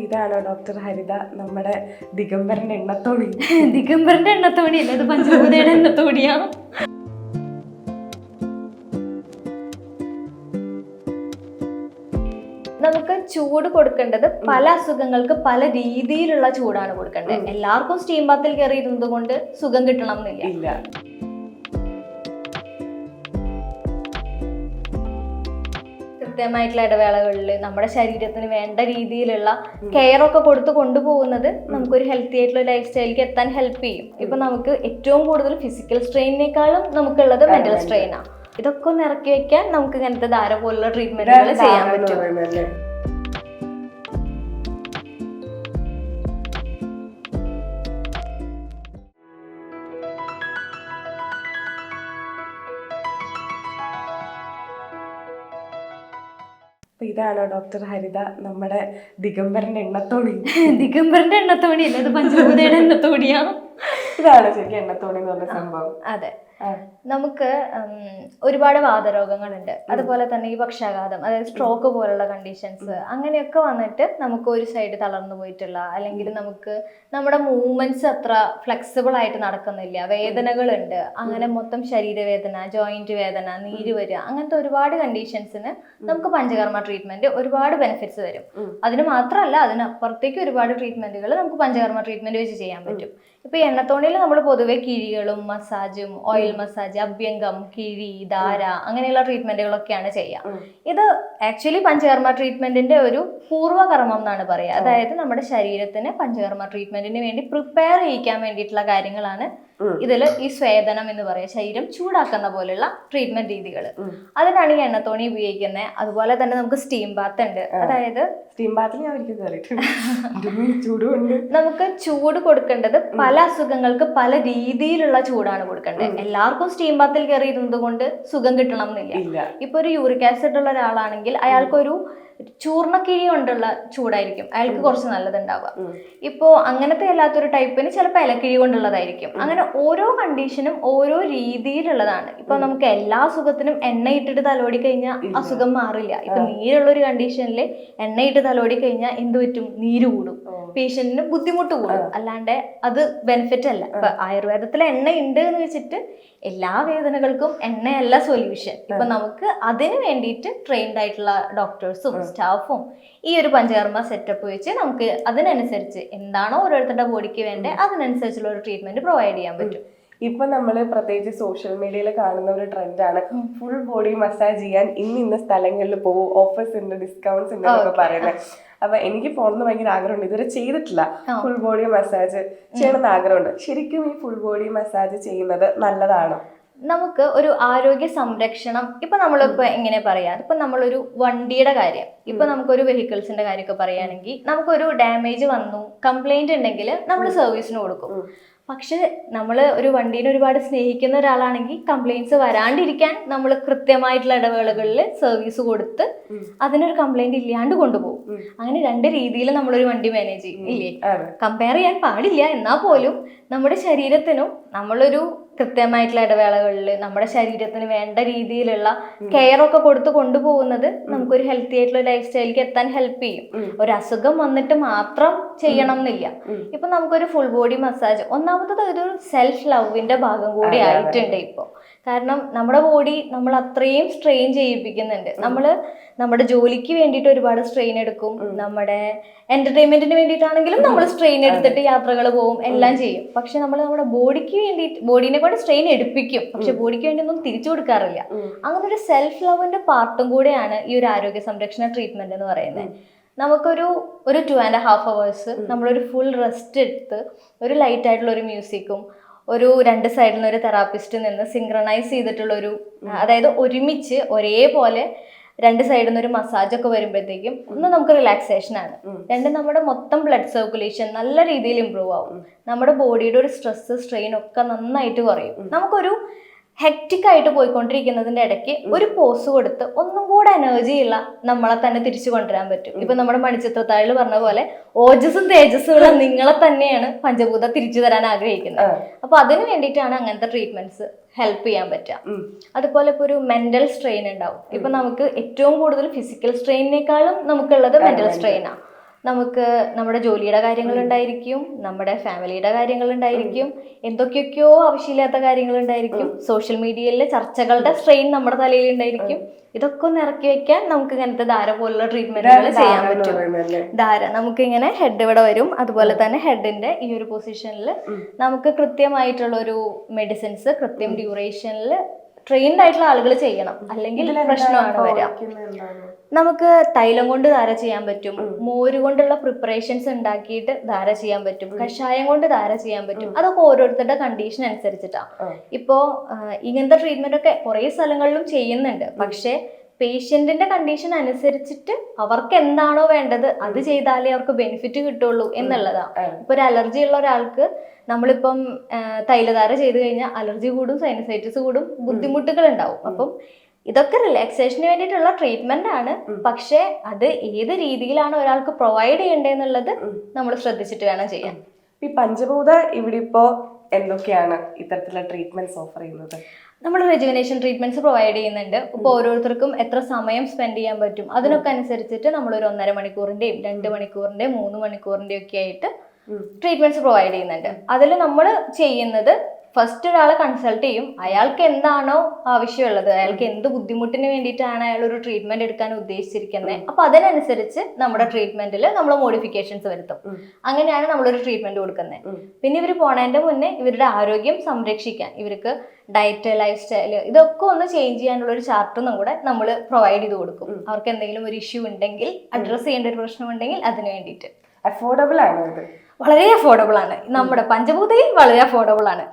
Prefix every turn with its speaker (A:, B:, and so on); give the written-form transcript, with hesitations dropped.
A: ഇതാണോ ഡോക്ടർ ഹരിത നമ്മുടെ ദിഗംബരന്റെ എണ്ണത്തോണി?
B: ദിഗംബരന്റെ എണ്ണത്തോണിയല്ല, അത് പഞ്ചഭൂതയുടെ എണ്ണത്തോണിയാ. നമുക്ക് ചൂട് കൊടുക്കേണ്ടത് പല അസുഖങ്ങൾക്ക് പല രീതിയിലുള്ള ചൂടാണ് കൊടുക്കേണ്ടത്. എല്ലാവർക്കും സ്റ്റീം ബാത്തിൽ കയറിയിരുന്നത് കൊണ്ട് സുഖം കിട്ടണം എന്നില്ല. കൃത്യമായിട്ടുള്ള ഇടവേളകളിൽ നമ്മുടെ ശരീരത്തിന് വേണ്ട രീതിയിലുള്ള കെയർ ഒക്കെ കൊടുത്ത് കൊണ്ടുപോകുന്നത് നമുക്കൊരു ഹെൽത്തി ആയിട്ടുള്ള ലൈഫ് സ്റ്റൈലിലേക്ക് എത്താൻ ഹെൽപ്പ് ചെയ്യും. ഇപ്പൊ നമുക്ക് ഏറ്റവും കൂടുതൽ ഫിസിക്കൽ സ്ട്രെയിനേക്കാളും നമുക്കുള്ളത് മെന്റൽ സ്ട്രെയിനാണ്. ഇതൊക്കെ ഒന്ന് ഇറക്കി വെക്കാൻ നമുക്ക് ഇങ്ങനത്തെ ധാര പോലുള്ള ട്രീറ്റ്മെന്റുകൾ ചെയ്യാൻ പറ്റും.
A: ഇതാണോ ഡോക്ടർ ഹരിത നമ്മുടെ ദിഗംബരന്റെ എണ്ണത്തോണി?
B: ദിഗംബരന്റെ എണ്ണത്തോണിയല്ല, അത് പഞ്ചഭൂതയുടെ എണ്ണത്തോണിയാ.
A: ഇതാണ് ശരിക്കും എണ്ണത്തോണി എന്ന് പറഞ്ഞ സംഭവം.
B: അതെ, നമുക്ക് ഒരുപാട് വാതരോഗങ്ങളുണ്ട്. അതുപോലെ തന്നെ ഈ പക്ഷാഘാതം, അതായത് സ്ട്രോക്ക് പോലുള്ള കണ്ടീഷൻസ്, അങ്ങനെയൊക്കെ വന്നിട്ട് നമുക്ക് ഒരു സൈഡ് തളർന്നു പോയിട്ടുള്ള, അല്ലെങ്കിൽ നമുക്ക് നമ്മുടെ മൂവ്മെന്റ്സ് അത്ര ഫ്ലെക്സിബിൾ ആയിട്ട് നടക്കുന്നില്ല, വേദനകളുണ്ട്, അങ്ങനെ മൊത്തം ശരീരവേദന, ജോയിന്റ് വേദന, നീര് വരിക, അങ്ങനത്തെ ഒരുപാട് കണ്ടീഷൻസിന് നമുക്ക് പഞ്ചകർമ്മ ട്രീറ്റ്മെന്റ് ഒരുപാട് ബെനിഫിറ്റ്സ് തരും. അതിന് മാത്രമല്ല, അതിനപ്പുറത്തേക്ക് ഒരുപാട് ട്രീറ്റ്മെന്റുകൾ നമുക്ക് പഞ്ചകർമ്മ ട്രീറ്റ്മെന്റ് വെച്ച് ചെയ്യാൻ പറ്റും. ഇപ്പൊ ഈ എണ്ണത്തോണിയിൽ നമ്മൾ പൊതുവെ കിഴികളും മസാജും ഓയിൽ മസാജ്, അഭ്യംഗം, കിഴി, ധാര, അങ്ങനെയുള്ള ട്രീറ്റ്മെന്റുകളൊക്കെയാണ് ചെയ്യുക. ഇത് ആക്ച്വലി പഞ്ചകർമ്മ ട്രീറ്റ്മെന്റിന്റെ ഒരു പൂർവ്വകർമ്മം എന്നാണ് പറയുക. അതായത് നമ്മുടെ ശരീരത്തിന് പഞ്ചകർമ്മ ട്രീറ്റ്മെന്റിന് വേണ്ടി പ്രിപ്പയർ ചെയ്യിക്കാൻ വേണ്ടിയിട്ടുള്ള കാര്യങ്ങളാണ് ഇതിൽ ഈ സ്വേദനം എന്ന് പറയുക, ശരീരം ചൂടാക്കുന്ന പോലുള്ള ട്രീറ്റ്മെന്റ് രീതികൾ. അതിനാണ് ഈ എണ്ണത്തോണി ഉപയോഗിക്കുന്നത്. അതുപോലെ തന്നെ നമുക്ക് സ്റ്റീം ബാത്ത് ഉണ്ട്. അതായത്
A: സ്റ്റീം ബാത്തിൽ
B: നമുക്ക് ചൂട് കൊടുക്കേണ്ടത് പല അസുഖങ്ങൾക്ക് പല രീതിയിലുള്ള ചൂടാണ് കൊടുക്കേണ്ടത്. എല്ലാവർക്കും സ്റ്റീം ബാത്തിൽ കയറിയിരുന്നത് കൊണ്ട് സുഖം കിട്ടണം എന്നില്ല. ഇപ്പൊ ഒരു യൂറിക് ആസിഡ് ഉള്ള ഒരാളാണെങ്കിൽ അയാൾക്കൊരു ചൂർണക്കിഴി കൊണ്ടുള്ള ചൂടായിരിക്കും അയാൾക്ക് കുറച്ച് നല്ലതുണ്ടാവുക. ഇപ്പോ അങ്ങനത്തെ അല്ലാത്തൊരു ടൈപ്പിന് ചിലപ്പോൾ ഇലക്കിഴി കൊണ്ടുള്ളതായിരിക്കും. അങ്ങനെ ഓരോ കണ്ടീഷനും ഓരോ രീതിയിലുള്ളതാണ്. ഇപ്പൊ നമുക്ക് എല്ലാ അസുഖത്തിനും എണ്ണയിട്ടിട്ട് തലോടി കഴിഞ്ഞാൽ അസുഖം മാറില്ല. ഇപ്പൊ നീരുള്ള ഒരു കണ്ടീഷനിൽ എണ്ണയിട്ട് തലോടി കഴിഞ്ഞാൽ എന്ത് പറ്റും? നീര് കൂടും, പേഷ്യന്റിന് ബുദ്ധിമുട്ട് കൂടും. അല്ലാണ്ട് അത് ബെനിഫിറ്റ് അല്ല. ഇപ്പൊ ആയുർവേദത്തിൽ എണ്ണ ഉണ്ട് എന്ന് വെച്ചിട്ട് എല്ലാ വേദനകൾക്കും എണ്ണയല്ല സൊല്യൂഷൻ. ഇപ്പൊ നമുക്ക് അതിന് വേണ്ടിയിട്ട് ട്രെയിൻഡ് ആയിട്ടുള്ള ഡോക്ടേഴ്സും സ്റ്റാഫും ഈ ഒരു പഞ്ചകർമ്മ സെറ്റപ്പ് വെച്ച് നമുക്ക് അതിനനുസരിച്ച് എന്താണോ ഓരോരുത്തരുടെ ബോഡിക്ക് വേണ്ടത് അതിനനുസരിച്ചുള്ള ഒരു ട്രീറ്റ്മെന്റ് പ്രൊവൈഡ് ചെയ്യാൻ പറ്റും.
A: ഇപ്പൊ നമ്മള് പ്രത്യേകിച്ച് സോഷ്യൽ മീഡിയയിൽ കാണുന്ന ഒരു ട്രെൻഡാണ് ഫുൾ ബോഡി മസാജ് ചെയ്യാൻ ഇന്ന സ്ഥലങ്ങളിൽ പോകും, ഓഫേഴ്സ് ഉണ്ട്, ഡിസ്കൗണ്ട്സ് ഉണ്ട് എന്നൊക്കെ പറയുന്നത്. അപ്പൊ എനിക്ക് പോകണമെന്ന് ഭയങ്കര ആഗ്രഹമുണ്ട്. ഇതുവരെ ചെയ്തിട്ടില്ല. ഫുൾ ബോഡി മസാജ് ചെയ്യണമെന്ന് ആഗ്രഹമുണ്ട്. ശരിക്കും ഈ ഫുൾ ബോഡി മസാജ് ചെയ്യുന്നത് നല്ലതാണോ?
B: നമുക്ക് ഒരു ആരോഗ്യ സംരക്ഷണം ഇപ്പൊ നമ്മളിപ്പോ എങ്ങനെ പറയാ, ഇപ്പൊ നമ്മളൊരു വണ്ടിയുടെ കാര്യം, ഇപ്പൊ നമുക്കൊരു വെഹിക്കിൾസിന്റെ കാര്യമൊക്കെ പറയുകയാണെങ്കിൽ നമുക്കൊരു ഡാമേജ് വന്നു, കംപ്ലൈന്റ് ഉണ്ടെങ്കിൽ നമ്മൾ സർവീസിന് കൊടുക്കും. പക്ഷെ നമ്മൾ ഒരു വണ്ടീനെ ഒരുപാട് സ്നേഹിക്കുന്ന ഒരാളാണെങ്കിൽ കംപ്ലൈൻറ്റ്സ് വരാണ്ടിരിക്കാൻ നമ്മൾ കൃത്യമായിട്ടുള്ള ഇടവേളകളിൽ സർവീസ് കൊടുത്ത് അതിനൊരു കംപ്ലൈന്റ് ഇല്ലാണ്ട് കൊണ്ടുപോകും. അങ്ങനെ രണ്ട് രീതിയിൽ നമ്മളൊരു വണ്ടി മാനേജ് ചെയ്യും ഇല്ലേ? കമ്പയർ ചെയ്യാൻ പാടില്ല. എന്നാൽ പോലും നമ്മുടെ ശരീരത്തിനും നമ്മളൊരു കൃത്യമായിട്ടുള്ള ഇടവേളകളിൽ നമ്മുടെ ശരീരത്തിന് വേണ്ട രീതിയിലുള്ള കെയർ ഒക്കെ കൊടുത്ത് കൊണ്ടുപോകുന്നത് നമുക്കൊരു ഹെൽത്തി ആയിട്ടുള്ള ലൈഫ് സ്റ്റൈലിലേക്ക് എത്താൻ ഹെൽപ്പ് ചെയ്യും. ഒരു അസുഖം വന്നിട്ട് മാത്രം ചെയ്യണം എന്നില്ല. ഇപ്പൊ നമുക്കൊരു ഫുൾ ബോഡി മസാജ് ഒന്നാമത്തത് ഒരു സെൽഫ് ലവിന്റെ ഭാഗം കൂടി ആയിട്ടുണ്ട് ഇപ്പൊ. കാരണം നമ്മുടെ ബോഡി നമ്മൾ അത്രയും സ്ട്രെയിൻ ചെയ്യിപ്പിക്കുന്നുണ്ട്. നമ്മുടെ ജോലിക്ക് വേണ്ടിയിട്ട് ഒരുപാട് സ്ട്രെയിൻ എടുക്കും, നമ്മുടെ എന്റർടൈൻമെന്റിന് വേണ്ടിയിട്ടാണെങ്കിലും നമ്മൾ സ്ട്രെയിൻ എടുത്തിട്ട് യാത്രകൾ പോകും, എല്ലാം ചെയ്യും. പക്ഷെ നമ്മൾ നമ്മുടെ ബോഡിക്ക് വേണ്ടിയിട്ട് ബോഡീനെ കൊണ്ട് സ്ട്രെയിൻ എടുപ്പിക്കും, പക്ഷെ ബോഡിക്ക് വേണ്ടി ഒന്നും തിരിച്ചു കൊടുക്കാറില്ല. അങ്ങനെ ഒരു സെൽഫ് ലവിന്റെ പാർട്ടും കൂടെയാണ് ഈ ഒരു ആരോഗ്യ സംരക്ഷണ ട്രീറ്റ്മെന്റ് എന്ന് പറയുന്നത്. നമുക്കൊരു 2.5 hours നമ്മളൊരു ഫുൾ റെസ്റ്റ് എടുത്ത് ഒരു ലൈറ്റ് ആയിട്ടുള്ള ഒരു മ്യൂസിക്കും ഒരു 2 സൈഡിൽ നിന്ന് ഒരു തെറാപ്പിസ്റ്റ് നിന്ന് സിങ്ക്രണൈസ് ചെയ്തിട്ടുള്ളൊരു, അതായത് ഒരുമിച്ച് ഒരേപോലെ 2 സൈഡിൽ നിന്ന് ഒരു മസാജ് ഒക്കെ വരുമ്പോഴത്തേക്കും ഒന്ന് നമുക്ക് റിലാക്സേഷൻ ആണ്. നമ്മുടെ മൊത്തം ബ്ലഡ് സർക്കുലേഷൻ നല്ല രീതിയിൽ ഇമ്പ്രൂവ് ആവും. നമ്മുടെ ബോഡിയുടെ ഒരു സ്ട്രെസ് സ്ട്രെയിൻ ഒക്കെ നന്നായിട്ട് കുറയും. നമുക്കൊരു ഹെക്റ്റിക് ആയിട്ട് പോയിക്കൊണ്ടിരിക്കുന്നതിന്റെ ഇടയ്ക്ക് ഒരു പോസ് കൊടുത്ത് ഒന്നും കൂടെ എനർജിയുള്ള നമ്മളെ തന്നെ തിരിച്ചു കൊണ്ടുവരാൻ പറ്റും. ഇപ്പൊ നമ്മുടെ മണിച്ചിത്രത്താഴിൽ പറഞ്ഞ പോലെ ഓജസ്സും തേജസ്സും ഉള്ള നിങ്ങളെ തന്നെയാണ് പഞ്ചഭൂത തിരിച്ചു തരാൻ ആഗ്രഹിക്കുന്നത്. അപ്പൊ അതിന് വേണ്ടിയിട്ടാണ് അങ്ങനത്തെ ട്രീറ്റ്മെന്റ്സ് ഹെൽപ്പ് ചെയ്യാൻ പറ്റുക. അതുപോലെ ഇപ്പൊ ഒരു മെന്റൽ സ്ട്രെയിൻ ഉണ്ടാവും. ഇപ്പൊ നമുക്ക് ഏറ്റവും കൂടുതൽ ഫിസിക്കൽ സ്ട്രെയിനേക്കാളും നമുക്കുള്ളത് മെന്റൽ സ്ട്രെയിനാണ്. നമുക്ക് നമ്മുടെ ജോലിയുടെ കാര്യങ്ങൾ ഉണ്ടായിരിക്കും, നമ്മുടെ ഫാമിലിയുടെ കാര്യങ്ങൾ ഉണ്ടായിരിക്കും, എന്തൊക്കെയൊക്കെയോ ആവശ്യമില്ലാത്ത കാര്യങ്ങൾ ഉണ്ടായിരിക്കും, സോഷ്യൽ മീഡിയയിലെ ചർച്ചകളുടെ സ്ട്രെയിൻ നമ്മുടെ തലയിൽ ഉണ്ടായിരിക്കും. ഇതൊക്കെ ഒന്ന് ഇറക്കി വെക്കാൻ നമുക്ക് ഇങ്ങനത്തെ ധാര പോലുള്ള ട്രീറ്റ്മെന്റുകൾ ചെയ്യാൻ പറ്റും. ധാര നമുക്ക് ഇങ്ങനെ ഹെഡ് ഇവിടെ വരും, അതുപോലെ തന്നെ ഹെഡിന്റെ ഈ ഒരു പൊസിഷനിൽ നമുക്ക് കൃത്യമായിട്ടുള്ള ഒരു മെഡിസിൻസ് കൃത്യം ഡ്യൂറേഷനിൽ ട്രെയിൻഡ് ആയിട്ടുള്ള ആളുകൾ ചെയ്യണം, അല്ലെങ്കിൽ പ്രശ്നമാണ് വരാം. നമുക്ക് തൈലം കൊണ്ട് ധാര ചെയ്യാൻ പറ്റും, മോര് കൊണ്ടുള്ള പ്രിപ്പറേഷൻസ് ഉണ്ടാക്കിയിട്ട് ധാര ചെയ്യാൻ പറ്റും, കഷായം കൊണ്ട് ധാര ചെയ്യാൻ പറ്റും. അതൊക്കെ ഓരോരുത്തരുടെ കണ്ടീഷൻ അനുസരിച്ചിട്ടാണ്. ഇപ്പോ ഇങ്ങനത്തെ ട്രീറ്റ്മെന്റ് ഒക്കെ കുറെ സ്ഥലങ്ങളിലും ചെയ്യുന്നുണ്ട്. പക്ഷെ പേഷ്യന്റിന്റെ കണ്ടീഷൻ അനുസരിച്ചിട്ട് അവർക്ക് എന്താണോ വേണ്ടത് അത് ചെയ്താലേ അവർക്ക് ബെനിഫിറ്റ് കിട്ടുള്ളൂ എന്നുള്ളതാണ്. ഇപ്പൊ ഒരു അലർജി ഉള്ള ഒരാൾക്ക് നമ്മളിപ്പം തൈലധാര ചെയ്ത് കഴിഞ്ഞാൽ അലർജി കൂടും, സൈനസൈറ്റിസ് കൂടും, ബുദ്ധിമുട്ടുകൾ ഉണ്ടാവും. അപ്പം ഇതൊക്കെ റിലാക്സേഷന് വേണ്ടിയിട്ടുള്ള ട്രീറ്റ്മെന്റ് ആണ്. പക്ഷെ അത് ഏത് രീതിയിലാണ് ഒരാൾക്ക് പ്രൊവൈഡ് ചെയ്യേണ്ടതെന്നുള്ളത് നമ്മൾ ശ്രദ്ധിച്ചിട്ട് വേണം ചെയ്യാൻ.
A: ഈ പഞ്ചഭൂത ഇവിടെ ഇപ്പോ എന്തൊക്കെയാണ് ഇത്തരത്തിലുള്ള ട്രീറ്റ്മെന്റ്സ് ഓഫർ ചെയ്യുന്നത്?
B: നമ്മൾ റെജുവിനേഷൻ ട്രീറ്റ്മെന്റ്സ് പ്രൊവൈഡ് ചെയ്യുന്നുണ്ട്. ഇപ്പോൾ ഓരോരുത്തർക്കും എത്ര സമയം സ്പെൻഡ് ചെയ്യാൻ പറ്റും അതിനൊക്കെ അനുസരിച്ചിട്ട് നമ്മളൊരു 1.5 മണിക്കൂറിന്റെയും 2 മണിക്കൂറിന്റെയും 3 മണിക്കൂറിന്റെയും ഒക്കെ ആയിട്ട് ട്രീറ്റ്മെന്റ്സ് പ്രൊവൈഡ് ചെയ്യുന്നുണ്ട്. അതിൽ നമ്മൾ ചെയ്യുന്നത് ഫസ്റ്റ് ഒരാളെ കൺസൾട്ട് ചെയ്യും. അയാൾക്ക് എന്താണോ ആവശ്യമുള്ളത്, അയാൾക്ക് എന്ത് ബുദ്ധിമുട്ടിന് വേണ്ടിയിട്ടാണ് അയാൾ ഒരു ട്രീറ്റ്മെന്റ് എടുക്കാൻ ഉദ്ദേശിച്ചിരിക്കുന്നത്, അപ്പൊ അതിനനുസരിച്ച് നമ്മുടെ ട്രീറ്റ്മെന്റിൽ നമ്മൾ മോഡിഫിക്കേഷൻസ് വരുത്തും. അങ്ങനെയാണ് നമ്മളൊരു ട്രീറ്റ്മെന്റ് കൊടുക്കുന്നത്. പിന്നെ ഇവർ പോണതിന്റെ മുന്നേ ഇവരുടെ ആരോഗ്യം സംരക്ഷിക്കാൻ ഇവർക്ക് ഡയറ്റ്, ലൈഫ് സ്റ്റൈല് ഇതൊക്കെ ഒന്ന് ചേഞ്ച് ചെയ്യാനുള്ള ഒരു ചാർട്ടും കൂടെ നമ്മൾ പ്രൊവൈഡ് ചെയ്ത് കൊടുക്കും. അവർക്ക് എന്തെങ്കിലും ഒരു ഇഷ്യൂ ഉണ്ടെങ്കിൽ, അഡ്രസ് ചെയ്യേണ്ട ഒരു പ്രശ്നം ഉണ്ടെങ്കിൽ അതിന് വേണ്ടിയിട്ട്.
A: അഫോർഡബിൾ ആണോ ഇത്?
B: വളരെ അഫോർഡബിൾ ആണ്. നമ്മുടെ പഞ്ചഭൂതയിൽ വളരെ അഫോർഡബിൾ ആണ്.